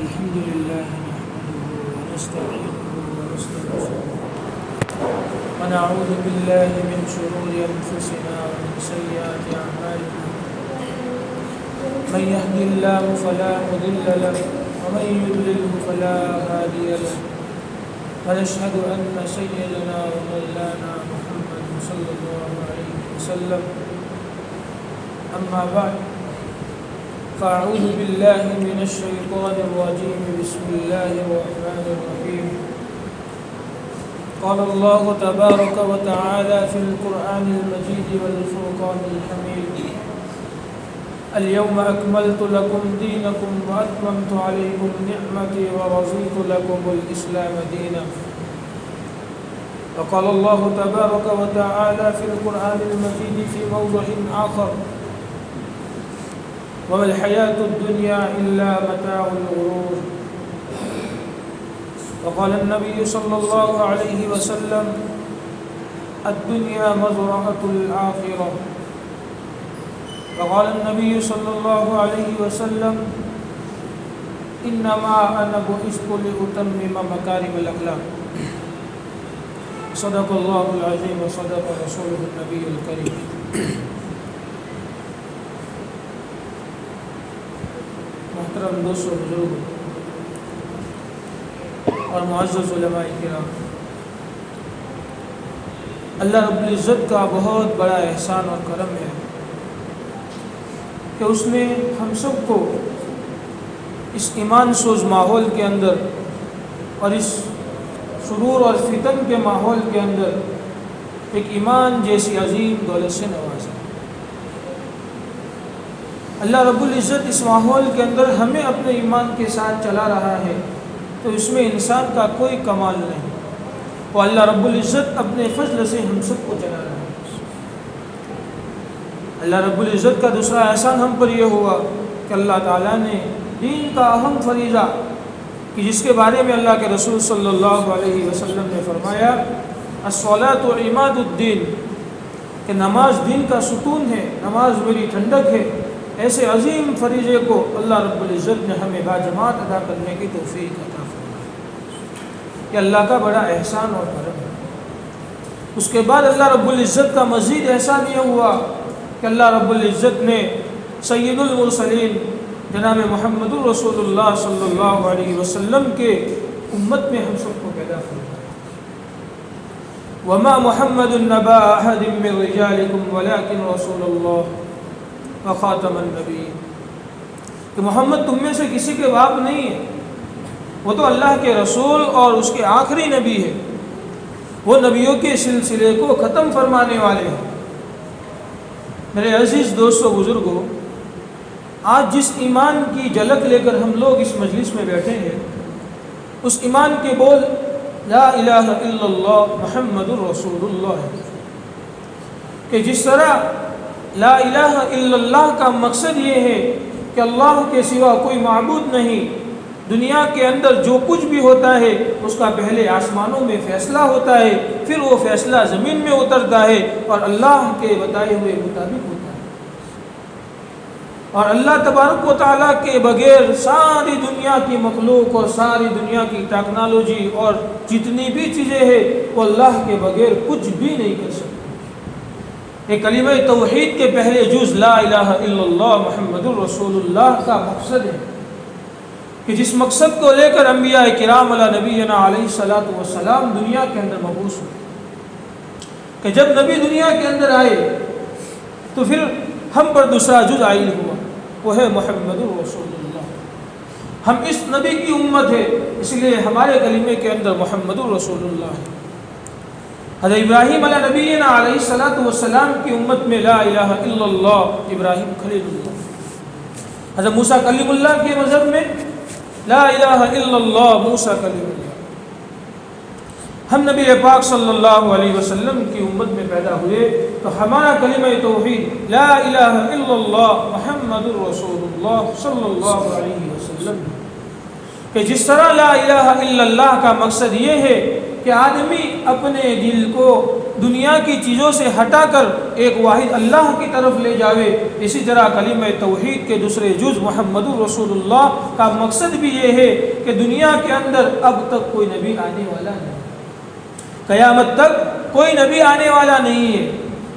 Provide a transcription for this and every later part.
الحمد لله نحمده ونستعينه ونستغفره ونعوذ بالله من شرور أنفسنا ومن سيئات أعمالنا من يهد الله فلا مضل له ومن يضلله فلا هادي له ونشهد أن سيدنا ومولانا محمد صلى الله عليه وسلم أما بعد فأعوذ بالله من الشيطان الرجيم بسم الله الرحمن الرحيم قال الله تبارك وتعالى في القرآن المجيد والفرقان الحميد اليوم أكملت لكم دينكم وأتممت عليكم نعمتي ورضيت لكم الإسلام دينا وقال الله تبارك وتعالى في القرآن المجيد في موضع آخر وما الحياة الدنيا إلا متاع الغرور وقال النبي صلى الله عليه وسلم الدنيا مزرعة الآخرة وقال النبي صلى الله عليه وسلم إنما أنا بعثت لأتمم مكارم الأخلاق صدق الله العظيم وصدق رسوله النبي الكريم محترم دوستو بزرگ اور معزز علماء کرام، اللہ رب العزت کا بہت بڑا احسان اور کرم ہے کہ اس نے ہم سب کو اس ایمان سوز ماحول کے اندر اور اس سرور اور فتن کے ماحول کے اندر ایک ایمان جیسی عظیم دولت سے نوازا۔ اللہ رب العزت اس ماحول کے اندر ہمیں اپنے ایمان کے ساتھ چلا رہا ہے تو اس میں انسان کا کوئی کمال نہیں، وہ اللہ رب العزت اپنے فضل سے ہم سب کو چلا رہا ہے۔ اللہ رب العزت کا دوسرا احسان ہم پر یہ ہوا کہ اللہ تعالیٰ نے دین کا اہم فریضہ کہ جس کے بارے میں اللہ کے رسول صلی اللہ علیہ وسلم نے فرمایا الصلاۃ عماد الدین، کہ نماز دین کا ستون ہے، نماز میری ٹھنڈک ہے، ایسے عظیم فریضے کو اللہ رب العزت نے ہمیں باجماعت ادا کرنے کی توفیق عطا فرمائی۔ یہ اللہ کا بڑا احسان اور کرم ہے۔ اس کے بعد اللہ رب العزت کا مزید احسان یہ ہوا کہ اللہ رب العزت نے سید المرسلین جناب محمد رسول اللہ صلی اللہ علیہ وسلم کے امت میں ہم سب کو پیدا فرمایا۔ وما محمد نبا احد من رجالکم ولکن رسول اللہ وخاتم النبی، کہ محمد تم میں سے کسی کے باپ نہیں ہے، وہ تو اللہ کے رسول اور اس کے آخری نبی ہے، وہ نبیوں کے سلسلے کو ختم فرمانے والے ہیں۔ میرے عزیز دوستو بزرگوں، آج جس ایمان کی جھلک لے کر ہم لوگ اس مجلس میں بیٹھے ہیں، اس ایمان کے بول لا الہ الا اللہ محمد الرسول اللہ ہے، کہ جس طرح لا الہ الا اللہ کا مقصد یہ ہے کہ اللہ کے سوا کوئی معبود نہیں، دنیا کے اندر جو کچھ بھی ہوتا ہے اس کا پہلے آسمانوں میں فیصلہ ہوتا ہے، پھر وہ فیصلہ زمین میں اترتا ہے اور اللہ کے بتائے ہوئے مطابق ہوتا ہے، اور اللہ تبارک و تعالیٰ کے بغیر ساری دنیا کی مخلوق اور ساری دنیا کی ٹیکنالوجی اور جتنی بھی چیزیں ہیں وہ اللہ کے بغیر کچھ بھی نہیں کر سکتی۔ یہ کلمہ توحید کے پہلے جز لا الہ الا اللہ محمد الرسول اللہ کا مقصد ہے کہ جس مقصد کو لے کر انبیاء کرام علی نبینا علیہ الصلوۃ والسلام دنیا کے اندر مبعوث ہوئے، کہ جب نبی دنیا کے اندر آئے تو پھر ہم پر دوسرا جز عائد ہوا، وہ ہے محمد الرسول اللہ۔ ہم اس نبی کی امت ہے، اس لیے ہمارے کلمے کے اندر محمد الرسول اللہ ہے۔ حضرت ابراہیم علیہ نبینا علیہ الصلوۃ والسلام کی امت میں لا الہ الا اللہ ابراہیم خلیل اللہ، حضرت موسیٰ کلیم اللہ کے مذہب میں لا الہ الا اللہ موسیٰ کلیم اللہ۔ ہم نبی پاک صلی اللہ علیہ وسلم کی امت میں پیدا ہوئے تو ہمارا کلمہ توحید لا الہ الا اللہ محمد الرسول اللہ صلی اللہ علیہ وسلم، کہ جس طرح لا الہ الا اللہ کا مقصد یہ ہے کہ آدمی اپنے دل کو دنیا کی چیزوں سے ہٹا کر ایک واحد اللہ کی طرف لے جاوے۔ اسی طرح کلمہ توحید کے دوسرے جز محمد رسول اللہ کا مقصد بھی یہ ہے کہ دنیا کے اندر اب تک کوئی نبی آنے والا نہیں، قیامت تک کوئی نبی آنے والا نہیں ہے۔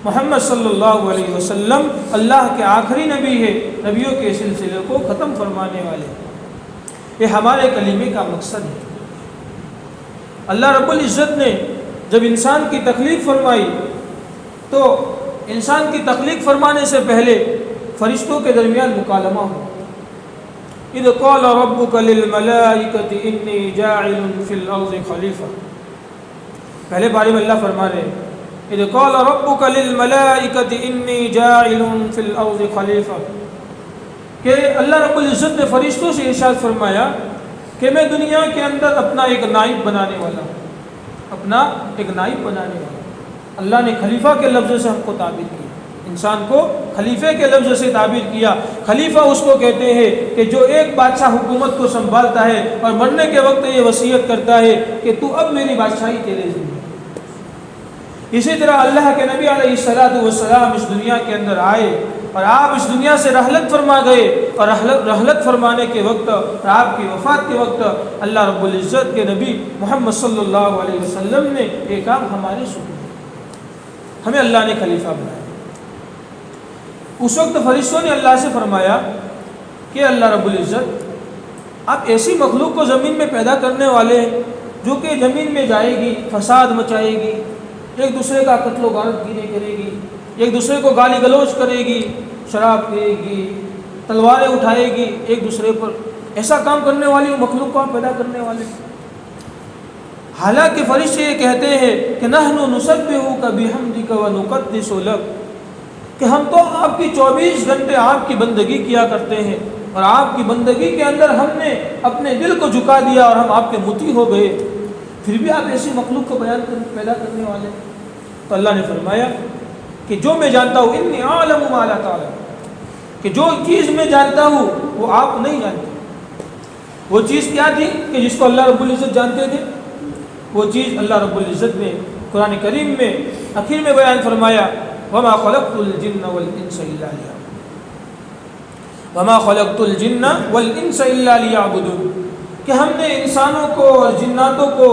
محمد صلی اللہ علیہ وسلم اللہ کے آخری نبی ہے، نبیوں کے سلسلے کو ختم فرمانے والے۔ یہ ہمارے کلمے کا مقصد ہے۔ اللہ رب العزت نے جب انسان کی تخلیق فرمائی تو انسان کی تخلیق فرمانے سے پہلے فرشتوں کے درمیان مکالمہ ہو۔ اذ قال ربک للملائکۃ انی جاعل فی الارض خلیفہ، پہلے بارے میں اللہ فرما رہے ہیں اذ قال ربک للملائکۃ انی جاعل فی الارض خلیفہ، کہ اللہ رب العزت نے فرشتوں سے ارشاد فرمایا کہ میں دنیا کے اندر اپنا ایک نائب بنانے والا ہوں، اپنا ایک نائب بنانے والا ہوں۔ اللہ نے خلیفہ کے لفظ سے ہم کو تعبیر کیا، انسان کو خلیفے کے لفظ سے تعبیر کیا۔ خلیفہ اس کو کہتے ہیں کہ جو ایک بادشاہ حکومت کو سنبھالتا ہے اور مرنے کے وقت یہ وصیت کرتا ہے کہ تو اب میری بادشاہی تیرے ذمہ۔ اسی طرح اللہ کے نبی علیہ السلام اس دنیا کے اندر آئے اور آپ اس دنیا سے رحلت فرما گئے، اور رحلت فرمانے کے وقت اور آپ کی وفات کے وقت اللہ رب العزت کے نبی محمد صلی اللہ علیہ وسلم نے یہ کام ہمارے سپرد، ہمیں اللہ نے خلیفہ بنایا۔ اس وقت فرشتوں نے اللہ سے فرمایا کہ اللہ رب العزت آپ ایسی مخلوق کو زمین میں پیدا کرنے والے ہیں جو کہ زمین میں جائے گی، فساد مچائے گی، ایک دوسرے کا قتل و غارت گیری کرے گی، ایک دوسرے کو گالی گلوچ کرے گی، شراب پیے گی، تلواریں اٹھائے گی ایک دوسرے پر، ایسا کام کرنے والی مخلوق کو آپ پیدا کرنے والے۔ حالانکہ فرشتے یہ کہتے ہیں کہ نحن نسبحک بحمدک ونقدس لک، کہ ہم تو آپ کی 24 گھنٹے آپ کی بندگی کیا کرتے ہیں، اور آپ کی بندگی کے اندر ہم نے اپنے دل کو جھکا دیا اور ہم آپ کے مطیع ہو گئے، پھر بھی آپ ایسی مخلوق کو پیدا کرنے والے۔ تو اللہ نے فرمایا کہ جو میں جانتا ہوں انی اعلم ما لا تعلم، کہ جو چیز میں جانتا ہوں وہ آپ نہیں جانتے۔ وہ چیز کیا تھی کہ جس کو اللہ رب العزت جانتے تھے؟ وہ چیز اللہ رب العزت نے قرآن کریم میں آخر میں بیان فرمایا وما خلقت الجن والانس الا ليعبدون، وما خلقت الجن والانس الا ليعبدون، کہ ہم نے انسانوں کو اور جناتوں کو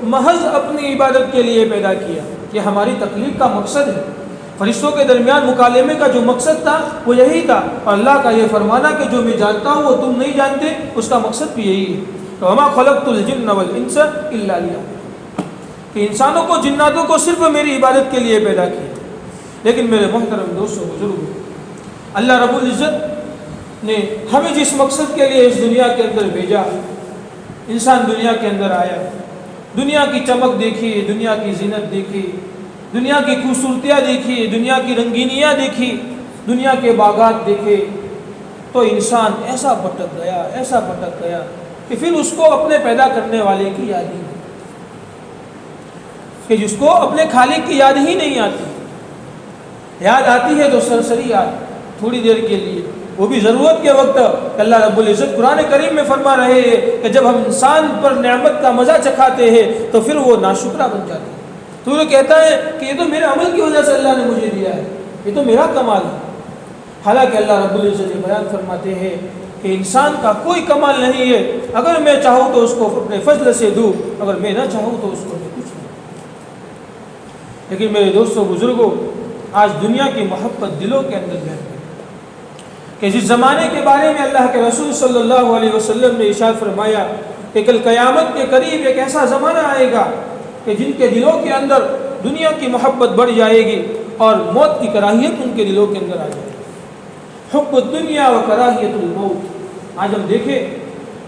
محض اپنی عبادت کے لیے پیدا کیا۔ یہ ہماری تخلیق کا مقصد ہے۔ فرشتوں کے درمیان مکالمے کا جو مقصد تھا وہ یہی تھا، اور اللہ کا یہ فرمانا کہ جو میں جانتا ہوں وہ تم نہیں جانتے، اس کا مقصد بھی یہی ہے۔ تو وما خلقت الجن والانس الا ليعبدون، کہ انسانوں کو جناتوں کو صرف میری عبادت کے لیے پیدا کیا۔ لیکن میرے محترم دوستوں بزرگوں، اللہ رب العزت نے ہمیں جس مقصد کے لیے اس دنیا کے اندر بھیجا، انسان دنیا کے اندر آیا، دنیا کی چمک دیکھی، دنیا کی زینت دیکھی، دنیا کی خوبصورتیاں دیکھی، دنیا کی رنگینیاں دیکھی، دنیا کے باغات دیکھے، تو انسان ایسا بھٹک گیا کہ پھر اس کو اپنے پیدا کرنے والے کی یاد ہی نہیں، کہ جس کو اپنے خالق کی یاد ہی نہیں آتی۔ یاد آتی ہے تو سرسری یاد، تھوڑی دیر کے لیے، وہ بھی ضرورت کے وقت۔ اللہ رب العزت قرآن کریم میں فرما رہے ہیں کہ جب ہم انسان پر نعمت کا مزہ چکھاتے ہیں تو پھر وہ ناشکرا بن جاتے ہیں، تو وہ کہتا ہے کہ یہ تو میرے عمل کی وجہ سے اللہ نے مجھے دیا ہے، یہ تو میرا کمال ہے۔ حالانکہ اللہ رب العزت بیان فرماتے ہیں کہ انسان کا کوئی کمال نہیں ہے، اگر میں چاہوں تو اس کو اپنے فضل سے دوں، اگر میں نہ چاہوں تو اس کو میں کچھ نہیں۔ لیکن میرے دوستوں بزرگوں، آج دنیا کی محبت دلوں کے اندر ہے کہ جس زمانے کے بارے میں اللہ کے رسول صلی اللہ علیہ وسلم نے ارشاد فرمایا کہ کل قیامت کے قریب ایک ایسا زمانہ آئے گا کہ جن کے دلوں کے اندر دنیا کی محبت بڑھ جائے گی اور موت کی کراہیت ان کے دلوں کے اندر آ جائے گی۔ حب الدنیا و کراہیت الموت۔ آج ہم دیکھیں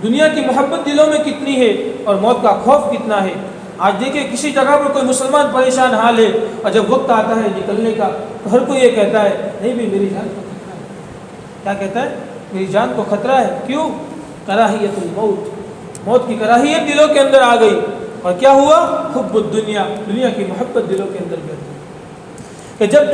دنیا کی محبت دلوں میں کتنی ہے اور موت کا خوف کتنا ہے۔ آج دیکھیں کسی جگہ پر کوئی مسلمان پریشان حال ہے اور جب وقت آتا ہے نکلنے کا تو ہر کوئی یہ کہتا ہے نہیں بھی میری جان کو خطرہ ہے۔ کیا کہتا ہے؟ میری جان کو خطرہ ہے۔ کیوں؟ کراہیت الموت، موت کی کراہیت دلوں کے اندر آ گئی، اور کیا ہوا؟ حب الدنیا، دنیا کی محبت دلوں کے اندر بیٹھ گئی۔ کہ جب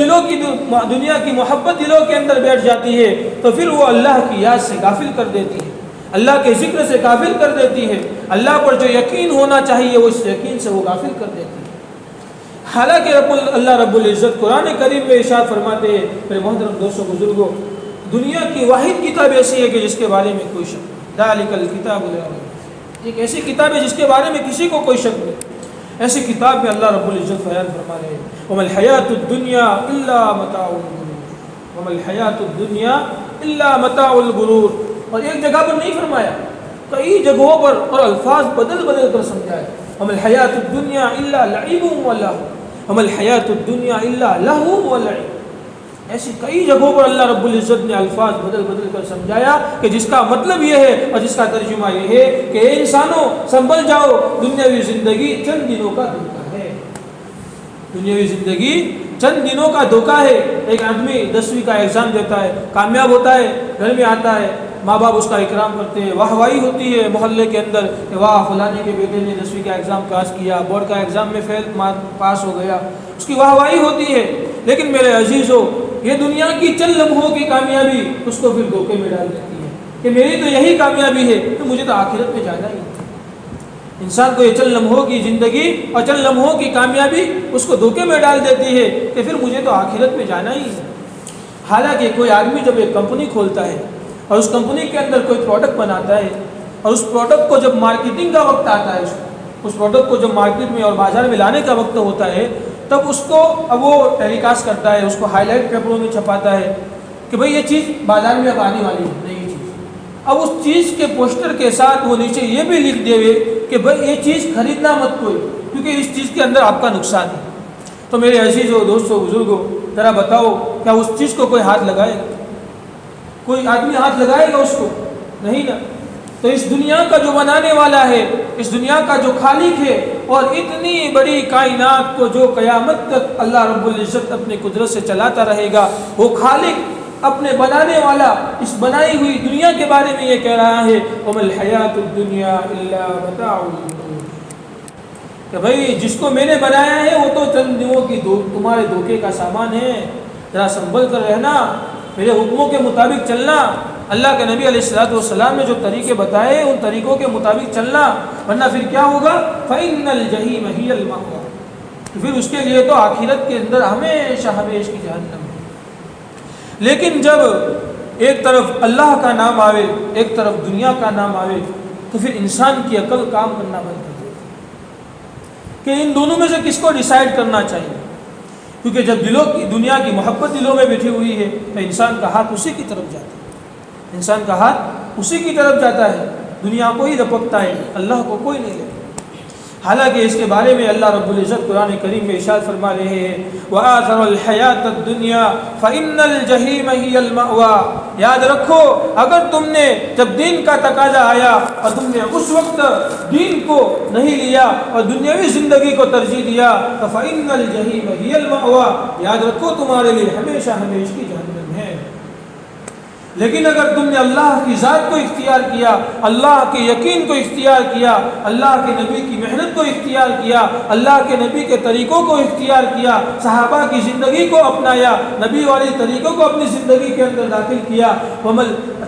دنیا کی محبت دلوں کے اندر بیٹھ جاتی ہے تو پھر وہ اللہ کی یاد سے غافل کر دیتی ہے، اللہ کے ذکر سے غافل کر دیتی ہے، اللہ پر جو یقین ہونا چاہیے وہ اس یقین سے وہ غافل کر دیتی ہے۔ حالانکہ اللہ رب العزت قرآن کریم میں ارشاد فرماتے ہیں میرے محترم دوستوں بزرگوں، دنیا کی واحد کتاب ایسی ہے کہ جس کے بارے میں کوئی شک نہیں، ذالک الکتاب لا ریب، ایک ایسی کتاب ہے جس کے بارے میں کسی کو کوئی شک نہیں۔ ایسی کتاب میں اللہ رب العزت بیان فرما رہے ہیں وَمَا الْحَيَاةُ الدُّنْيَا إِلَّا مَتَاعُ الْغُرُورِ، وَمَا الْحَيَاةُ الدُّنْيَا إِلَّا مَتَاعُ الْغُرُورِ، اور ایک جگہ پر نہیں فرمایا، کئی جگہوں پر اور الفاظ بدل بدل کر سمجھایا وَمَا الْحَيَاةُ الدُّنْيَا إِلَّا لَعِبٌ وَلَهْوٌ، وَمَا الْحَيَاةُ الدُّنْيَا إِلَّا لَهْوٌ وَلَعِبٌ۔ ایسی کئی جگہوں پر اللہ رب العزت نے الفاظ بدل بدل کر سمجھایا کہ جس کا مطلب یہ ہے اور جس کا ترجمہ یہ ہے کہ اے انسانوں سنبھل جاؤ، دنیاوی زندگی چند دنوں کا دھوکہ ہے، دنیاوی زندگی چند دنوں کا دھوکہ ہے۔ ایک آدمی 10ویں کا ایگزام دیتا ہے، کامیاب ہوتا ہے، گھر میں آتا ہے، ماں باپ اس کا اکرام کرتے ہیں، واہ واہی ہوتی ہے محلے کے اندر کہ واہ فلانے کے بیٹے نے 10ویں کا ایگزام پاس کیا، بورڈ کا ایگزام میں پاس ہو گیا، اس کی واہ واہی ہوتی ہے۔ لیکن میرے عزیزو، یہ دنیا کی چند لمحوں کی کامیابی اس کو پھر دھوکے میں ڈال دیتی ہے کہ میری تو یہی کامیابی ہے تو مجھے تو آخرت میں جانا ہی ہے۔ انسان کو یہ چند لمحوں کی زندگی اور چند لمحوں کی کامیابی اس کو دھوکے میں ڈال دیتی ہے کہ پھر مجھے تو آخرت میں جانا ہی ہے۔ حالانکہ کوئی آدمی جب ایک کمپنی کھولتا ہے اور اس کمپنی کے اندر کوئی پروڈکٹ بناتا ہے اور اس پروڈکٹ کو جب مارکیٹنگ کا وقت آتا ہے، اس پروڈکٹ کو جب مارکیٹ میں اور بازار میں لانے کا وقت ہوتا ہے، تب اس کو اب وہ ٹیلی کاسٹ کرتا ہے، اس کو ہائی لائٹ پیپروں میں چھپاتا ہے کہ بھئی یہ چیز بازار میں اب آنے والی ہے، نئی چیز۔ اب اس چیز کے پوسٹر کے ساتھ وہ نیچے یہ بھی لکھ دے کہ بھئی یہ چیز خریدنا مت کوئی، کیونکہ اس چیز کے اندر آپ کا نقصان ہے۔ تو میرے عزیزو، دوستو، بزرگو، ذرا بتاؤ کیا اس چیز کو کوئی ہاتھ لگائے گا؟ کوئی آدمی ہاتھ لگائے گا اس کو؟ نہیں نا۔ تو اس دنیا کا جو بنانے والا ہے، اس دنیا کا جو خالق ہے، اور اتنی بڑی کائنات کو جو قیامت تک اللہ رب العزت اپنے قدرت سے چلاتا رہے گا، وہ خالق اپنے بنانے والا اس بنائی ہوئی دنیا کے بارے میں یہ کہہ رہا ہے وَمَا الْحَيَاةُ الدُّنْيَا إِلَّا مَتَاعُ الْغُرُورِ، کہ بھئی جس کو میں نے بنایا ہے وہ تو چند دنوں کی تمہارے دھوکے کا سامان ہے، ذرا سنبھل کر رہنا، میرے حکموں کے مطابق چلنا، اللہ کے نبی علیہ السلام نے جو طریقے بتائے ان طریقوں کے مطابق چلنا، ورنہ پھر کیا ہوگا؟ فَإِنَّ الْجَحِيمَ هِيَ الْمَأْوَىٰ، پھر اس کے لیے تو آخرت کے اندر ہمیشہ ہمیشہ کی جہنم ہے۔ لیکن جب ایک طرف اللہ کا نام آوے، ایک طرف دنیا کا نام آوے، تو پھر انسان کی عقل کام کرنا بند کر دیتی ہے کہ ان دونوں میں سے کس کو ڈیسائیڈ کرنا چاہیے، کیونکہ جب دلوں کی دنیا کی محبت دلوں میں بیٹھی ہوئی ہے تو انسان کا ہاتھ اسی کی طرف جاتا ہے، انسان کا ہاتھ اسی کی طرف جاتا ہے، دنیا کو ہی لپکتا ہے، اللہ کو کوئی نہیں لیتا۔ حالانکہ اس کے بارے میں اللہ رب العزت قرآن کریم میں ارشاد فرما رہے ہیں وَآثَرَ الْحَيَاةَ الدُّنْيَا فَإِنَّ الْجَحِيمَ هِيَ الْمَأْوَىٰ، یاد رکھو اگر تم نے جب دین کا تقاضا آیا اور تم نے اس وقت دین کو نہیں لیا اور دنیاوی زندگی کو ترجیح دیا تو فَإِنَّ الْجَحِيمَ هِيَ الْمَأْوَىٰ، یاد رکھو تمہارے لیے ہمیشہ ہمیشہ کی جہنم ہے۔ لیکن اگر تم نے اللہ کی ذات کو اختیار کیا، اللہ کے یقین کو اختیار کیا، اللہ کے نبی کی محنت کو اختیار کیا، اللہ کے نبی کے طریقوں کو اختیار کیا، صحابہ کی زندگی کو اپنایا، نبی والی طریقوں کو اپنی زندگی کے اندر داخل کیا،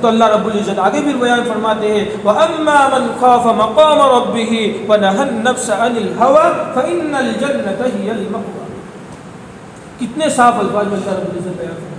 تو اللہ رب العزت آگے بھی بیان فرماتے ہیں وَأَمَّا مَنْ خَافَ مَقَامَ رَبِّهِ وَنَهَى النَّفْسَ عَنِ الْهَوَىٰ فَإِنَّ الْجَنَّةَ هِيَ الْمَأْوَىٰ، کتنے صاف الفاظ میں اللہ رب العزت بیان فرماتے ہیں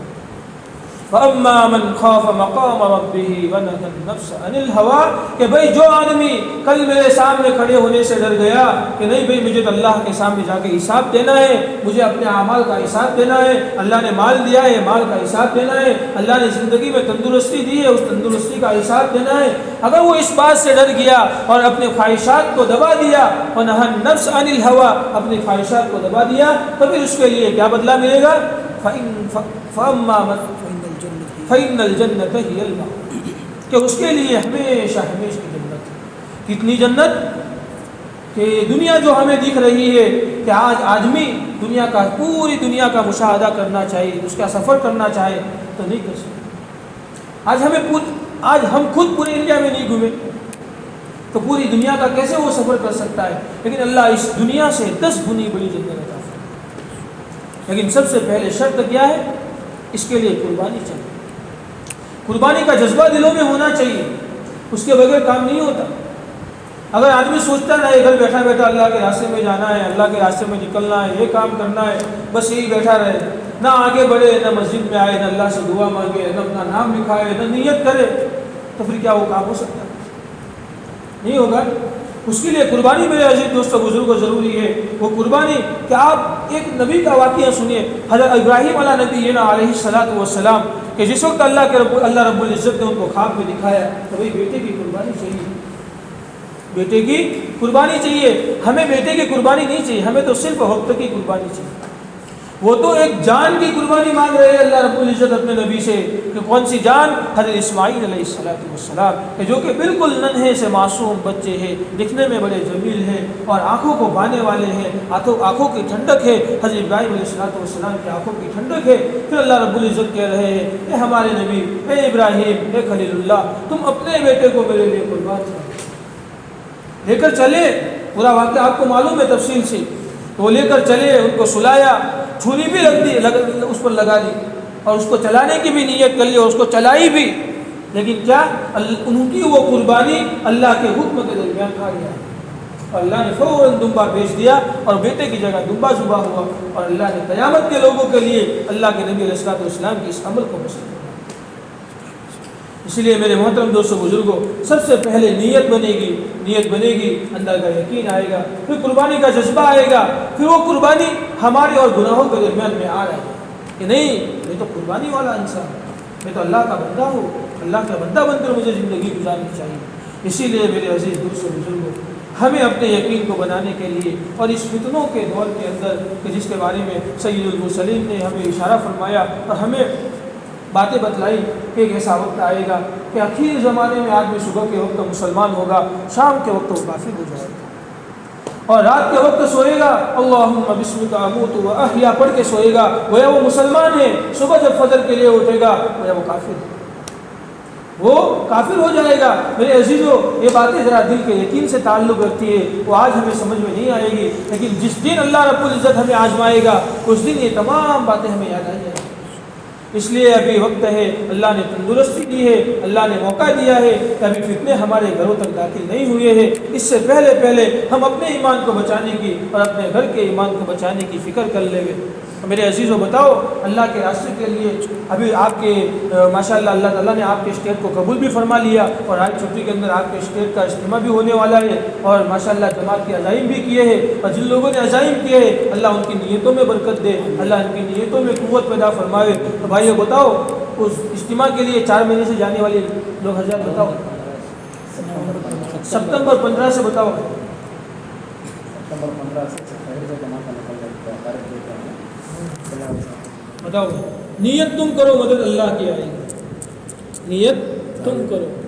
فَأَمَّا مَنْ خَافَ مَقَامَ رَبِّهِ وَنَهَى النَّفْسَ عَنِ الْهَوَىٰ، کہ بھئی جو آدمی کل میرے سامنے کھڑے ہونے سے ڈر گیا کہ نہیں بھئی مجھے تو اللہ کے سامنے جا کے حساب دینا ہے، مجھے اپنے اعمال کا حساب دینا ہے، اللہ نے مال دیا ہے مال کا حساب دینا ہے، اللہ نے زندگی میں تندرستی دی ہے اس تندرستی کا حساب دینا ہے، اگر وہ اس بات سے ڈر گیا اور اپنے خواہشات کو دبا دیا وَنَهَى النَّفْسَ عَنِ الْهَوَىٰ، اپنی خواہشات کو دبا دیا تو پھر اس کے لیے کیا بدلہ ملے گا؟ فَإِنَّ الْجَنَّةَ هِيَ الْمَأْوَىٰ، کہ اس کے لیے ہمیشہ ہمیشہ کی جنت ہے۔ کتنی جنت کہ دنیا جو ہمیں دکھ رہی ہے کہ آج آدمی دنیا کا پوری دنیا کا مشاہدہ کرنا چاہیے، اس کا سفر کرنا چاہے تو نہیں کر سکتے۔ آج ہم خود پورے انڈیا میں نہیں گھومے تو پوری دنیا کا کیسے وہ سفر کر سکتا ہے؟ لیکن اللہ اس دنیا سے 10 گنی بڑی جنت عطا فرمائے۔ لیکن سب سے پہلے شرط کیا ہے؟ اس کے لیے قربانی چاہیے، قربانی کا جذبہ دلوں میں ہونا چاہیے، اس کے بغیر کام نہیں ہوتا۔ اگر آدمی سوچتا ہے گھر بیٹھا بیٹھا اللہ کے راستے میں جانا ہے، اللہ کے راستے میں نکلنا ہے، یہ کام کرنا ہے، بس یہی بیٹھا رہے، نہ آگے بڑھے، نہ مسجد میں آئے، نہ اللہ سے دعا مانگے، نہ اپنا نام لکھائے، نہ نیت کرے، تو پھر کیا وہ کام ہو سکتا ہے؟ نہیں ہوگا۔ اس کے لیے قربانی میرے عزیز دوستوں بزرگوں ضروری ہے۔ وہ قربانی کہ آپ ایک نبی کا واقعہ سنیے، حضرت ابراہیم علیہ نبی علیہ الصلوۃ والسلام، کہ جس وقت اللہ رب العزت نے ان کو خواب میں دکھایا تو بھائی بیٹے کی قربانی چاہیے، بیٹے کی قربانی چاہیے۔ ہمیں بیٹے کی قربانی نہیں چاہیے، ہمیں تو صرف وقت کی قربانی چاہیے۔ وہ تو ایک جان کی قربانی مانگ رہے ہیں اللہ رب العزت اپنے نبی سے، کہ کون سی جان؟ حضرت اسماعیل علیہ السلام، کہ جو کہ بالکل ننھے سے معصوم بچے ہیں، دکھنے میں بڑے جمیل ہیں اور آنکھوں کو بھانے والے ہیں، آنکھوں کی ٹھنڈک ہے، حضرت ابراہیم علیہ السلام کی آنکھوں کی ٹھنڈک ہے۔ پھر اللہ رب العزت کہہ رہے ہیں، اے ہمارے نبی، اے ابراہیم، اے خلیل اللہ، تم اپنے بیٹے کو میرے لیے قربان کرو، لے کر چلے۔ پورا واقعہ آپ کو معلوم ہے تفصیل سے، تو وہ لے کر چلے، ان کو سلایا، چھری بھی رکھ دی، اس پر لگا دی، اور اس کو چلانے کی بھی نیت کر لی اور اس کو چلائی بھی، لیکن کیا ان کی وہ قربانی اللہ کے حکم کے درمیان کھا گیا، اور اللہ نے فوراً دمبا بیچ دیا اور بیٹے کی جگہ دمبا ذبح ہوا، اور اللہ نے قیامت کے لوگوں کے لیے اللہ کے نبی علیہ الصلوۃ والسلام کی اس عمل کو پسند کیا۔ اس لیے میرے محترم دوستوں بزرگوں، سب سے پہلے نیت بنے گی، اندر کا یقین آئے گا، پھر قربانی کا جذبہ آئے گا، پھر وہ قربانی ہمارے اور گناہوں کے درمیان میں آ رہا ہے کہ نہیں، میں تو قربانی والا انسان ہوں، میں تو اللہ کا بندہ ہوں، اللہ کا بندہ بن کر مجھے زندگی گزارنی چاہیے۔ اسی لیے میرے عزیز دوستوں بزرگوں، ہمیں اپنے یقین کو بنانے کے لیے اور اس فتنوں کے دور کے اندر کہ جس کے بارے میں سید المرسلین نے ہمیں اشارہ فرمایا اور ہمیں باتیں بتلائی کہ ایک ایسا وقت آئے گا کہ آخری زمانے میں آدمی صبح کے وقت مسلمان ہوگا، شام کے وقت وہ کافر ہو جائے گا، اور رات کے وقت سوئے گا اللہم بسمک اموت و احیا پڑھ کے سوئے گا، گویا وہ مسلمان ہے، صبح جب فجر کے لیے اٹھے گا گویا وہ کافر ہے، وہ کافر ہو جائے گا۔ میرے عزیزو، یہ باتیں ذرا دل کے یقین سے تعلق رکھتی ہے، وہ آج ہمیں سمجھ میں نہیں آئے گی، لیکن جس دن اللہ رب العزت ہمیں آزمائے گا اس دن یہ تمام باتیں ہمیں یاد آ جائیں گی۔ اس لیے ابھی وقت ہے، اللہ نے تندرستی دی ہے، اللہ نے موقع دیا ہے کہ ابھی فتنے ہمارے گھروں تک داخل نہیں ہوئے ہیں، اس سے پہلے ہم اپنے ایمان کو بچانے کی اور اپنے گھر کے ایمان کو بچانے کی فکر کر لیں گے۔ میرے عزیزوں بتاؤ، اللہ کے راستے کے لیے ابھی آپ کے ماشاءاللہ اللہ تعالیٰ نے آپ کے اسٹیٹ کو قبول بھی فرما لیا، اور آج چھٹی کے اندر آپ کے اسٹیٹ کا اجتماع بھی ہونے والا ہے، اور ماشاءاللہ جماعت کے عزائم بھی کیے ہیں، اور جن لوگوں نے عزائم کیے ہیں اللہ ان کی نیتوں میں برکت دے، اللہ ان کی نیتوں میں قوت پیدا فرمائے۔ تو بھائیو بتاؤ، اس اجتماع کے لیے 4 مہینے سے جانے والے لوگ حضرات بتاؤ، ستمبر 15 سے بتاؤ، بتاؤ، نیت تم کرو، مدد اللہ کی آئے گی، نیت تم کرو۔